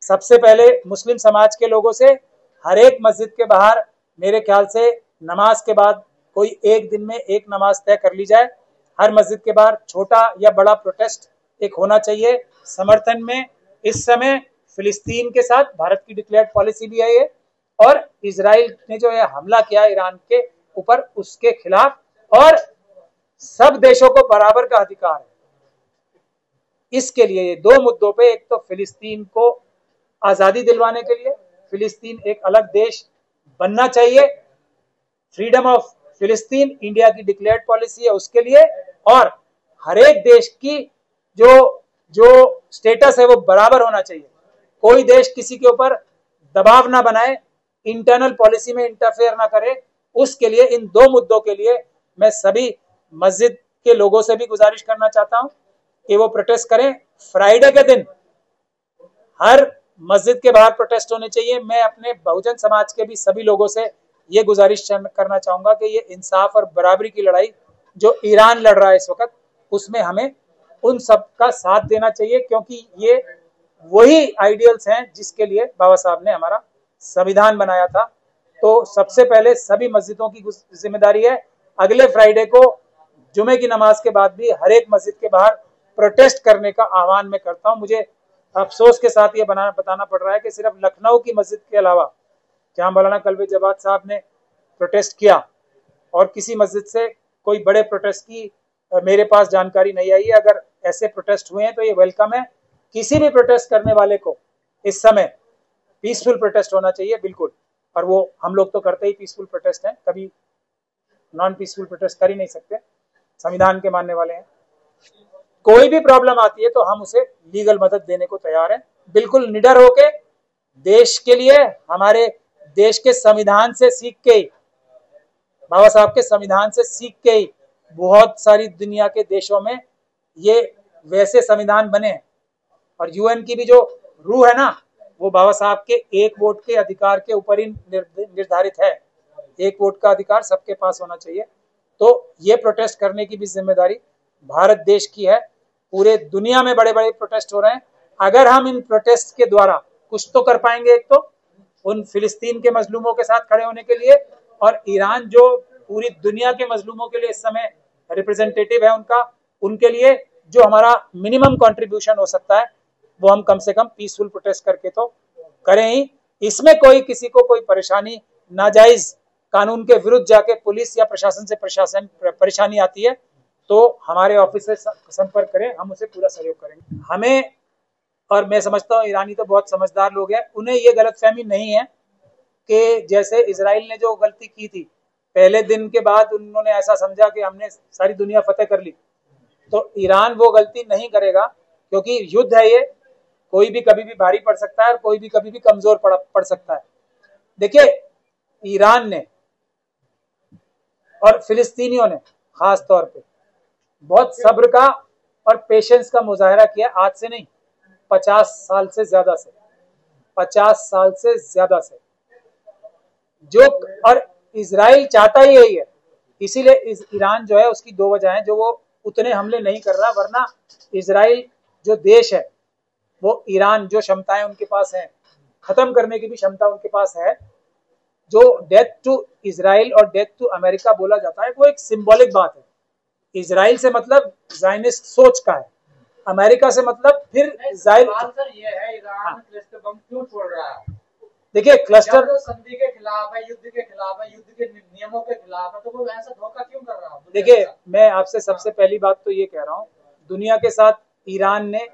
सबसे पहले मुस्लिम समाज के लोगों से हर एक मस्जिद के बाहर मेरे ख्याल से नमाज के बाद कोई एक दिन में एक नमाज तय कर ली जाए। हर मस्जिद के बाहर छोटा या बड़ा प्रोटेस्ट एक होना चाहिए समर्थन में। इस समय फिलिस्तीन के साथ भारत की डिक्लेयर्ड पॉलिसी भी है ये, और इजराइल ने जो है हमला किया ईरान के ऊपर उसके खिलाफ, और सब देशों को बराबर का अधिकार है। इसके लिए ये दो मुद्दों पे, एक तो फिलिस्तीन को आजादी दिलवाने के लिए, फिलिस्तीन एक अलग देश बनना चाहिए, फ्रीडम ऑफ फिलिस्तीन इंडिया की डिक्लेयर्ड पॉलिसी है उसके लिए, और हर एक देश की जो स्टेटस है वो बराबर होना चाहिए। कोई देश किसी के ऊपर दबाव ना बनाए, इंटरनल पॉलिसी में इंटरफेयर ना करे। उसके लिए इन दो मुद्दों के लिए मैं सभी मस्जिद के लोगों से भी गुजारिश करना चाहता हूं कि वो प्रोटेस्ट करें। फ्राइडे के दिन हर मस्जिद के बाहर प्रोटेस्ट होने चाहिए। मैं अपने बहुजन समाज के भी सभी लोगों से ये गुजारिश करना चाहूंगा कि ये इंसाफ और बराबरी की लड़ाई जो ईरान लड़ रहा है इस वक्त, उसमें हमें उन सब का साथ देना चाहिए, क्योंकि ये वही आइडियल्स हैं जिसके लिए बाबा साहब ने हमारा संविधान बनाया था। तो सबसे पहले सभी मस्जिदों की जिम्मेदारी है, अगले फ्राइडे को जुमे की नमाज के बाद भी हर एक मस्जिद के बाहर प्रोटेस्ट करने का आह्वान मैं करता हूं। मुझे अफसोस के साथ ये बताना पड़ रहा है कि सिर्फ लखनऊ की मस्जिद के अलावा जहां मौलाना कल्बे जवाद साहब ने प्रोटेस्ट किया, और किसी मस्जिद से कोई बड़े प्रोटेस्ट की मेरे पास जानकारी नहीं आई है। अगर ऐसे प्रोटेस्ट हुए हैं तो ये वेलकम है। किसी भी प्रोटेस्ट करने वाले को इस समय पीसफुल प्रोटेस्ट होना चाहिए, बिल्कुल। और वो हम लोग तो करते ही पीसफुल प्रोटेस्ट हैं, कभी नॉन पीसफुल प्रोटेस्ट कर ही नहीं सकते, संविधान के मानने वाले हैं। कोई भी प्रॉब्लम आती है तो हम उसे लीगल मदद देने को तैयार हैं, बिल्कुल निडर होके। देश के लिए, हमारे देश के संविधान से सीख के, बाबा साहब के संविधान से सीख के ही बहुत सारी दुनिया के देशों में ये वैसे संविधान बने हैं। और यूएन की भी जो रूह है ना, वो बाबा साहब के एक वोट के अधिकार के ऊपर ही निर्धारित है। एक वोट का अधिकार सबके पास होना चाहिए। तो ये प्रोटेस्ट करने की भी जिम्मेदारी भारत देश की है। पूरे दुनिया में बड़े बड़े प्रोटेस्ट हो रहे हैं। अगर हम इन प्रोटेस्ट के द्वारा कुछ तो कर पाएंगे, एक तो उन फिलिस्तीन के मजलूमों के साथ खड़े होने के लिए, और ईरान जो पूरी दुनिया के मजलूमों के लिए इस समय रिप्रेजेंटेटिव है उनके लिए जो हमारा मिनिमम कंट्रीब्यूशन हो सकता है वो हम कम से कम पीसफुल प्रोटेस्ट करके तो करें ही। इसमें कोई किसी को कोई परेशानी, नाजायज कानून के विरुद्ध जाके पुलिस या प्रशासन से परेशानी आती है तो हमारे ऑफिस से संपर्क करें, हम उसे पूरा सहयोग करेंगे। हमें, और मैं समझता हूँ ईरानी तो बहुत समझदार लोग हैं, उन्हें ये गलतफहमी नहीं है कि जैसे इजराइल ने जो गलती की थी पहले दिन के बाद उन्होंने ऐसा समझा कि हमने सारी दुनिया फतेह कर ली, तो ईरान वो गलती नहीं करेगा, क्योंकि युद्ध है ये, कोई भी कभी भी भारी पड़ सकता है और कोई भी कभी भी कमजोर पड़ सकता है। देखिए, ईरान ने और फिलिस्तीनियों ने खास तौर पे बहुत सब्र का और पेशेंस का मुजाहरा किया। आज से नहीं, 50 साल से ज्यादा से, 50 साल से ज्यादा से जो, और इजराइल चाहता ही यही है। इसीलिए ईरान जो है उसकी दो वजह है जो वो उतने हमले नहीं कर रहा, वरना इजराइल जो देश है वो ईरान जो क्षमताएं उनके पास हैं खत्म करने की भी क्षमता उनके पास है। जो डेथ टू इजराइल और डेथ टू अमेरिका बोला जाता है वो एक सिंबॉलिक बात है। इजराइल से मतलब ज़ायनिस्ट सोच का है, अमेरिका से मतलब फिर ये है ईरान क्लस्टर बम क्यों छोड़ रहा है? देखिए, क्लस्टर संधि के खिलाफ है, युद्ध के खिलाफ है, युद्ध के नियमों के खिलाफ है, तो वो ऐसा धोखा क्यों कर रहा है? देखिए, मैं आपसे सबसे पहली बात तो ये कह रहा हूँ, दुनिया के साथ ईरान ने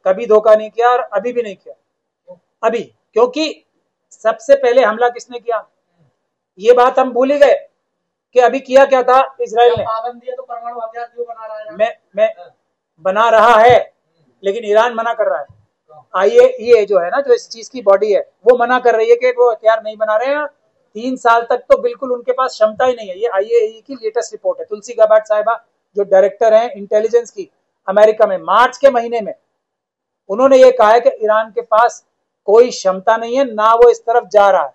कभी धोखा नहीं किया और अभी भी नहीं किया। अभी क्योंकि सबसे पहले हमला किसने किया ये बात हम भूल ही गए कि अभी किया क्या था इजराइल ने। पाबंदी है तो परमाणु हथियार क्यों बना रहा है? मैं बना रहा है, लेकिन ईरान मना कर रहा है। IAEA जो है ना, जो इस चीज की बॉडी है, वो मना कर रही है कि वो हथियार नहीं बना रहे हैं। 3 साल तक तो बिल्कुल उनके पास क्षमता ही नहीं है। ये IAEA की लेटेस्ट रिपोर्ट है। तुलसी गाबार्ड साहिबा जो डायरेक्टर हैं इंटेलिजेंस की अमेरिका में, मार्च के महीने में उन्होंने ये कहा है कि ईरान के पास कोई क्षमता नहीं है, ना वो इस तरफ जा रहा है।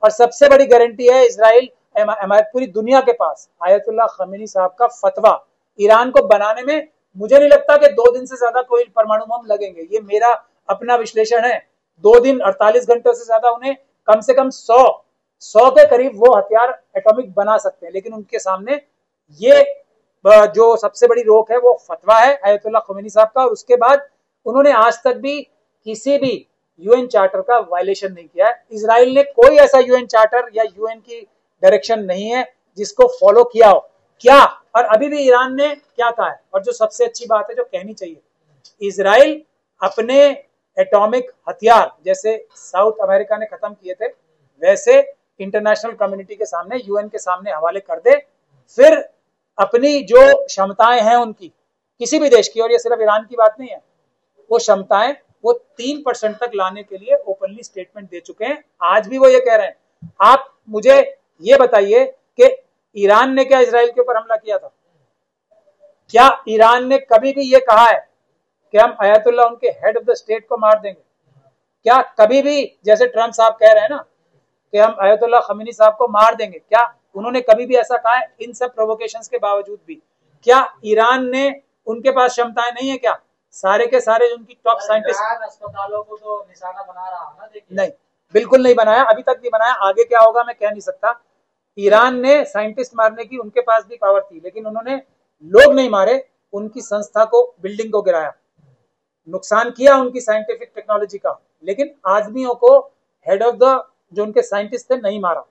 और सबसे बड़ी गारंटी है इजराइल, पूरी दुनिया के पास आयतुल्लाह खमीनी साहब का फतवा ईरान को बनाने में मुझे नहीं लगता कि 2 दिन से ज्यादा कोई परमाणु बम लगेंगे। ये मेरा अपना विश्लेषण है 2 दिन 48 घंटों से ज्यादा उन्हें कम से कम 100 के करीब वो हथियार एटॉमिक बना सकते हैं, लेकिन उनके सामने ये जो सबसे बड़ी रोक है वो फतवा है अयतुल्लाह ख़ुमैनी साहब का। और उसके बाद उन्होंने आज तक भी किसी भी यूएन चार्टर का वायलेशन नहीं किया है। इजराइल ने कोई ऐसा यूएन चार्टर या यूएन की डायरेक्शन नहीं है जिसको फॉलो किया हो क्या। और अभी भी ईरान ने क्या कहा है, और जो सबसे अच्छी बात है जो कहनी चाहिए, इजराइल अपने एटॉमिक हथियार जैसे साउथ अमेरिका ने खत्म किए थे वैसे इंटरनेशनल कम्युनिटी के सामने, यूएन के सामने हवाले कर दे, फिर अपनी जो क्षमताएं हैं उनकी किसी भी देश की, और ये सिर्फ ईरान की बात नहीं है, वो क्षमताएं वो 3% तक लाने के लिए ओपनली स्टेटमेंट दे चुके हैं। आज भी वो ये कह रहे हैं। आप मुझे ये बताइए कि ईरान ने क्या इजराइल के ऊपर हमला किया था? क्या ईरान ने कभी भी ये कहा है कि हम अयतुल्लाह उनके हेड ऑफ द स्टेट को मार देंगे? क्या कभी भी, जैसे ट्रम्प साहब कह रहे हैं ना कि हम अयतुल्लाह ख़मीनी साहब को मार देंगे, क्या उन्होंने कभी भी ऐसा कहा है? इन सब प्रोवोकेशंस के बावजूद भी क्या ईरान ने, उनके पास क्षमताएं नहीं है क्या? सारे के सारे उनकी टॉप साइंटिस्ट अस्पतालों को तो निशाना बना रहा है ना, देखिए। नहीं, बिल्कुल नहीं बनाया, अभी तक नहीं बनाया। आगे क्या होगा मैं कह नहीं सकता। ईरान ने साइंटिस्ट मारने की उनके पास भी पावर थी, लेकिन उन्होंने लोग नहीं मारे, उनकी संस्था को, बिल्डिंग को गिराया, नुकसान किया उनकी साइंटिफिक टेक्नोलॉजी का, लेकिन आदमियों को, हेड ऑफ द जो उनके साइंटिस्ट थे, नहीं मारा।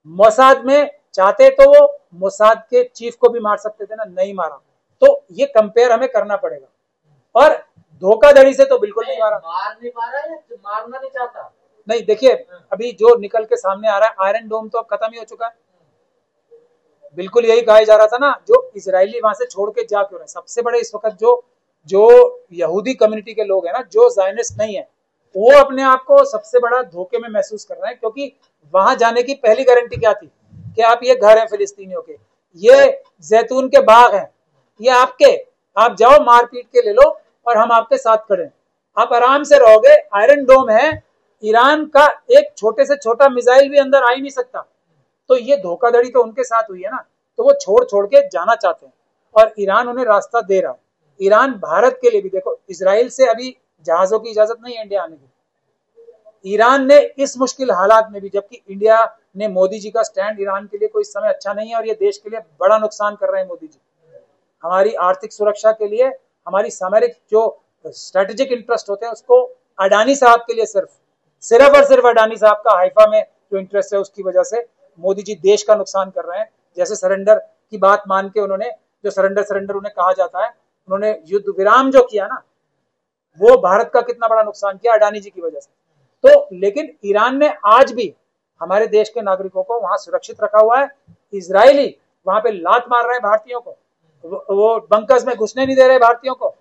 मोसाद में चाहते तो वो मोसाद के चीफ को भी मार सकते थे ना, नहीं मारा। तो ये कंपेयर हमें करना पड़ेगा। और धोखाधड़ी से तो बिल्कुल नहीं मारा। मार नहीं मारा है, मारना नहीं चाहता। नहीं, देखिए अभी जो निकल के सामने आ रहा है, आयरन डोम तो अब खत्म ही हो चुका है। बिल्कुल यही कहा जा रहा था ना, जो इजरायली वहां से छोड़ के जा क्यों रहे। सबसे बड़े इस वक्त जो यहूदी कम्युनिटी के लोग हैं ना, जो ज़ायनिस्ट नहीं है, वो अपने आप को सबसे बड़ा धोखे में महसूस कर रहे हैं, क्योंकि वहां जाने की पहली गारंटी क्या थी कि आप, ये घर है फिलिस्तीनियों के, ये जैतून के बाग हैं, ये आपके, आप जाओ मार पीट के ले लो और हम आपके साथ खड़े हैं, आप आराम से रहोगे। आयरन डोम है, ईरान का एक छोटे से छोटा मिसाइल भी अंदर आ ही नहीं सकता। तो ये धोखाधड़ी तो उनके साथ हुई है ना, तो वो छोड़ के जाना चाहते हैं और ईरान उन्हें रास्ता दे रहा है। ईरान भारत के लिए भी, देखो इजराइल से अभी जहाजों की इजाजत नहीं है इंडिया आने की। ईरान ने इस मुश्किल हालात में भी, जबकि इंडिया ने, मोदी जी का स्टैंड ईरान के लिए कोई समय अच्छा नहीं है और ये देश के लिए बड़ा नुकसान कर रहे हैं मोदी जी, हमारी आर्थिक सुरक्षा के लिए, हमारी सामरिक जो स्ट्रेटेजिक इंटरेस्ट होते हैं उसको अडानी साहब के लिए, सिर्फ और सिर्फ अडानी साहब का हाइफा में जो इंटरेस्ट है उसकी वजह से मोदी जी देश का नुकसान कर रहे हैं। जैसे सरेंडर की बात मान के उन्होंने, जो सरेंडर उन्हें कहा जाता है, उन्होंने युद्ध विराम जो किया ना, वो भारत का कितना बड़ा नुकसान किया अडानी जी की वजह से। तो लेकिन ईरान ने आज भी हमारे देश के नागरिकों को वहां सुरक्षित रखा हुआ है। इजरायली वहां पे लात मार रहे हैं भारतीयों को, वो बंकर्स में घुसने नहीं दे रहे भारतीयों को,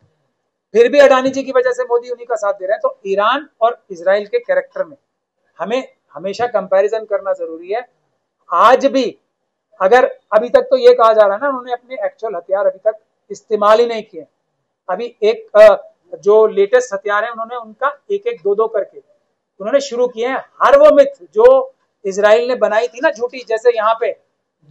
फिर भी अडानी जी की वजह से मोदी उन्हीं का साथ दे रहे हैं। तो ईरान और इजराइल के कैरेक्टर में हमें हमेशा कंपैरिजन करना जरूरी है। आज भी अगर, अभी तक तो ये कहा जा रहा है ना, उन्होंने अपने एक्चुअल हथियार अभी तक इस्तेमाल ही नहीं किए। अभी एक जो लेटेस्ट हथियार है, उन्होंने उनका एक दो करके उन्होंने शुरू किए हैं। हर वो मिथ जो इजराइल ने बनाई थी ना झूठी, जैसे यहाँ पे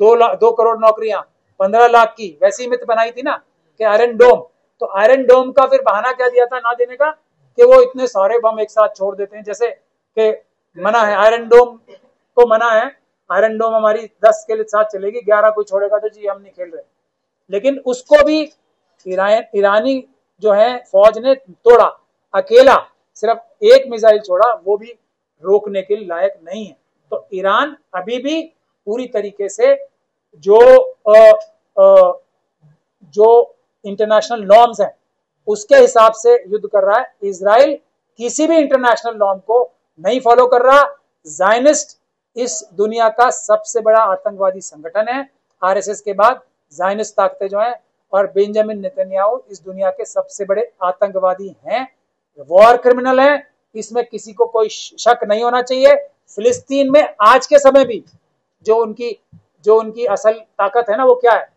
2 करोड़ नौकरियां 15 लाख की, वैसी मिथ बनाई थी ना कि आयरन डोम, तो आयरन डोम का फिर बहाना क्या दिया था ना देने का, कि वो इतने सारे बम एक साथ छोड़ देते हैं, जैसे कि मना है आयरन डोम को, मना है आयरन डोम हमारी 10 के साथ चलेगी, 11 कोई छोड़ेगा तो जी हम नहीं खेल रहे। लेकिन उसको भी ईरानी जो है फौज ने तोड़ा, अकेला सिर्फ एक मिसाइल छोड़ा, वो भी रोकने के लायक नहीं है। तो ईरान अभी भी पूरी तरीके से जो इंटरनेशनल नॉर्म्स हैं उसके हिसाब से युद्ध कर रहा है। इजराइल किसी भी इंटरनेशनल नॉर्म को नहीं फॉलो कर रहा। ज़ायनिस्ट इस दुनिया का सबसे बड़ा आतंकवादी संगठन है, आरएसएस के बाद ज़ायनिस्ट ताकतें जो हैं, और बेंजामिन नेतन्याहू इस दुनिया के सबसे बड़े आतंकवादी हैं, वॉर क्रिमिनल हैं, इसमें किसी को कोई शक नहीं होना चाहिए। फिलिस्तीन में आज के समय भी जो उनकी असल ताकत है ना, वो क्या है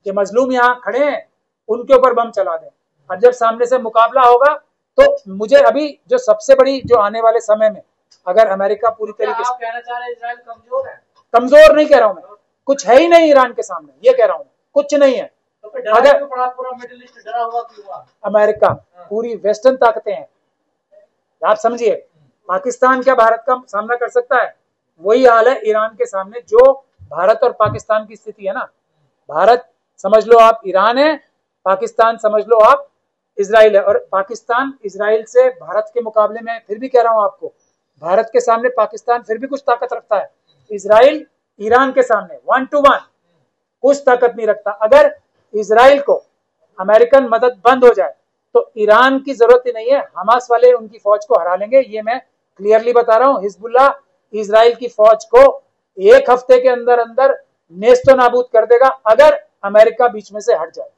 कि मजलूम यहाँ खड़े हैं, उनके ऊपर बम चला दें। और जब सामने से मुकाबला होगा तो मुझे अभी जो सबसे बड़ी, जो आने वाले समय में अगर अमेरिका पूरी तरीके से, कहना चाह रहे हैं इजराइल कमजोर है? कमजोर नहीं कह रहा हूं मैं, कुछ है ही नहीं ईरान के सामने, ये कह रहा हूं, कुछ नहीं है। तो अगर पूरा मिडिल ईस्ट डरा हुआ क्यों हुआ? अमेरिका, पूरी वेस्टर्न ताकतें हैं, आप समझिए, पाकिस्तान क्या भारत का सामना कर सकता है? वही हाल है ईरान के सामने, जो भारत और पाकिस्तान की स्थिति है ना। भारत समझ लो आप ईरान है, पाकिस्तान समझ लो आप इजराइल है। और पाकिस्तान इजराइल से भारत के मुकाबले में, फिर भी कह रहा हूं आपको, भारत के सामने पाकिस्तान फिर भी कुछ ताकत रखता है। इजराइल ईरान के सामने 1 to 1 कुछ ताकत नहीं रखता। अगर इजराइल को अमेरिकन मदद बंद हो जाए तो ईरान की जरूरत ही नहीं है, हमास वाले उनकी फौज को हरा लेंगे। ये मैं क्लियरली बता रहा हूं। हिजबुल्लाह इजराइल की फौज को 1 हफ्ते के अंदर अंदर नेस्तो नाबूद कर देगा अगर अमेरिका बीच में से हट जाए।